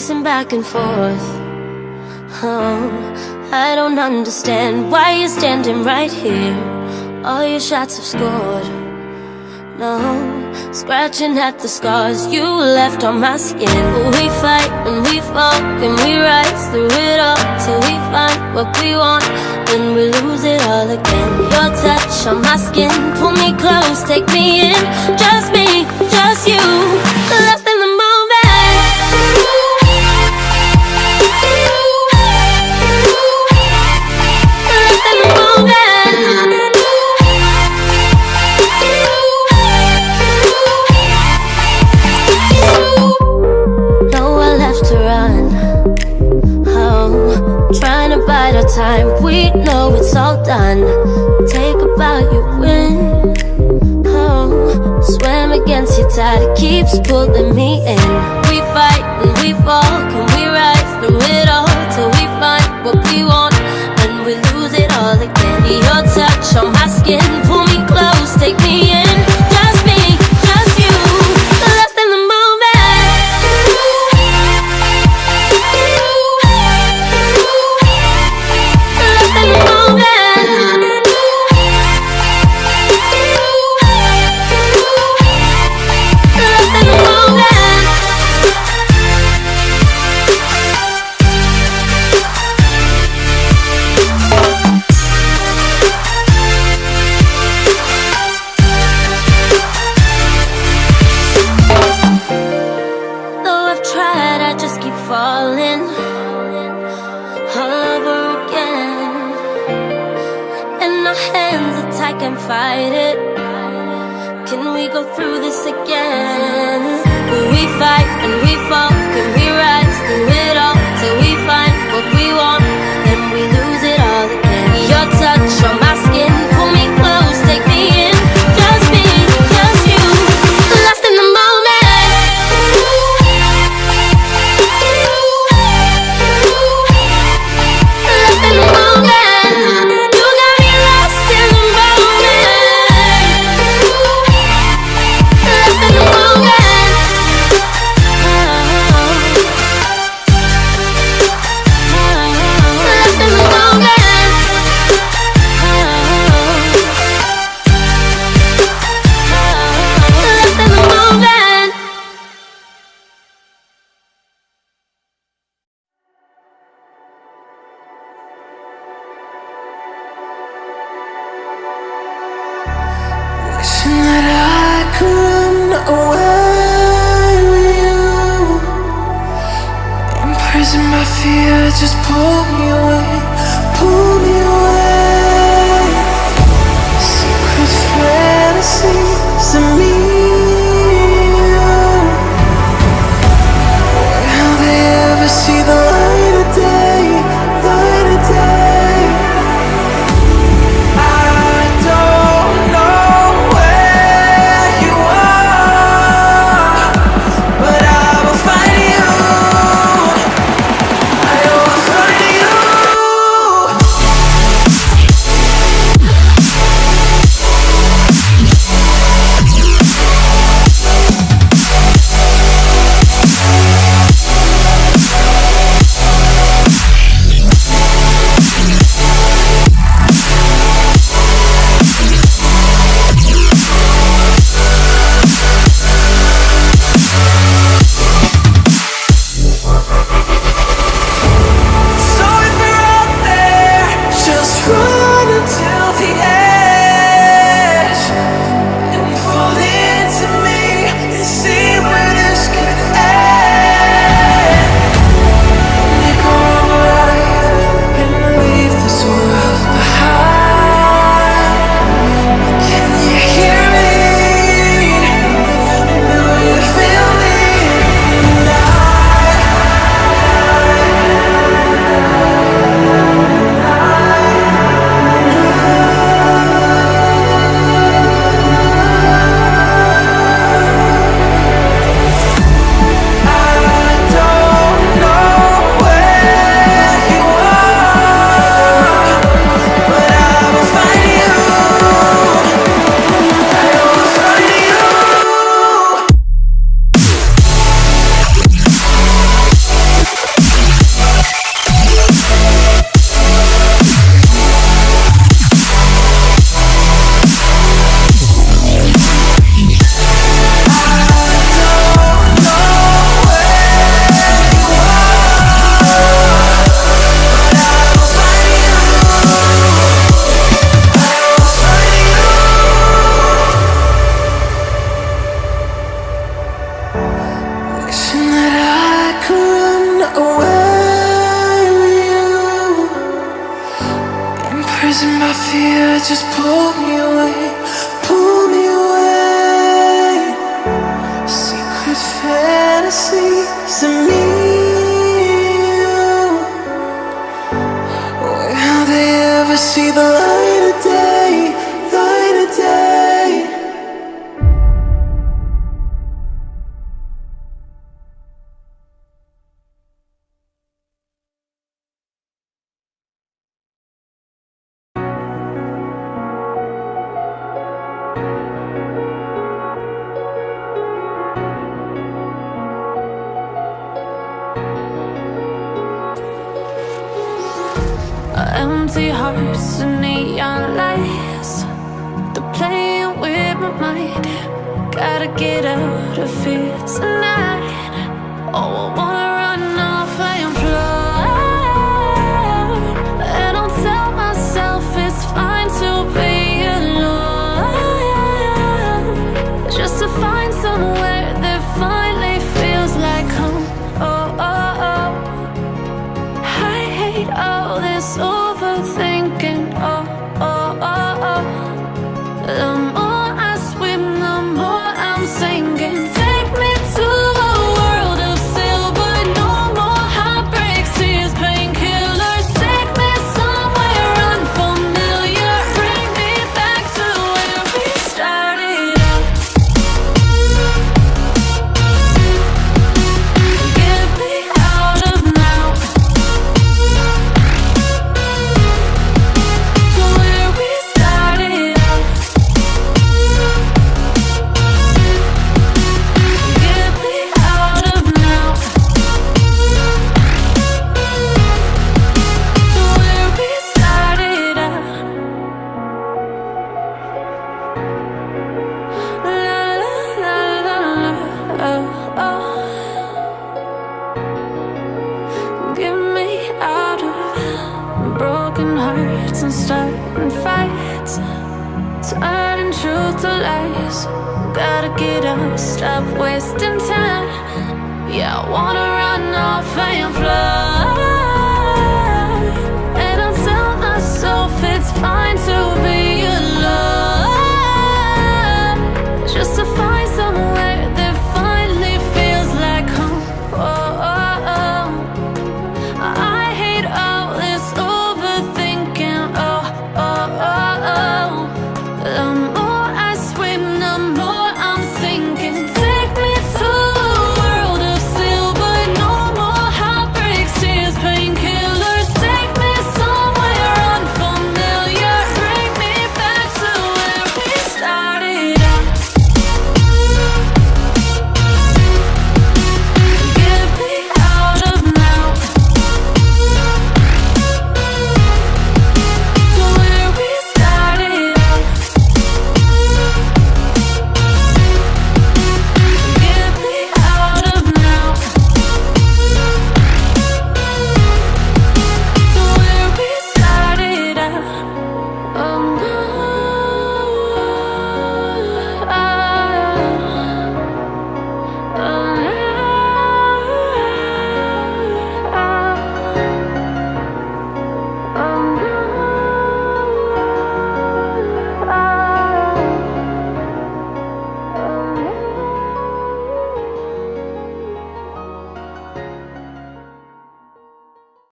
pacing back and forth. Oh, I don't understand why you're standing right here. All your shots have scored. No, scratching at the scars you left on my skin. We fight and we fall and we rise through it all till we find what we want, then we lose it all again. Your touch on my skin, pull me close, take me in. Just me, just you, lost in the moment. Lost in the moment. Nowhere left to run. Oh, trying to bide our time. We know it's all done. Take a bow, you win. Oh, swam against your tide, it keeps pulling me in. We fight and we fall, can we rise through it all till we find what we want, and we lose it all again. Your touch on my skin, pull me close, take me in. Just me, just you, lost in the moment. Lost in the moment. Lost in the moment. Though I've tried, I just keep falling all over again. And our hands are tight, can't fight it. Can we go through this again? Will we fight and we fall? Can we rise through it all till we find what we want, then we lose it all again? Your touch on my skin, pull me close, take me in. Just me, just you, lost in the moment. Lost in the moment. You got me lost in the moment. Lost in the moment. Lost in the moment. Lost in the moment. Wishing that I could run away with you. Imprisoned by fear, just pull me away, pull me away. Secret fantasies of me and you. Will they ever see the light of day, light of day? I don't know where you are, but I will find you. I will find you. empty hearts and neon lights. They're playing with my mind. Gotta get out of here tonight. Oh, I wanna run off and fly. And I'll tell myself it's fine to be alone, just to find somewhere that finally feels like home. Oh, oh, oh. I hate all this overthinking. Oh, oh, oh, oh. The more I swim, the more I'm sinking. Take me to a world of silver. No more heartbreaks, tears, painkillers. Take me somewhere unfamiliar. Bring me back to where we started out. Get me out of now, to where we started out. Get me out of now, to where we started out. La la la la la, oh, oh. Get me out of broken hearts and starting fights, turning truth to lies. Gotta get up, stop wasting time. Yeah, I wanna run off and fly.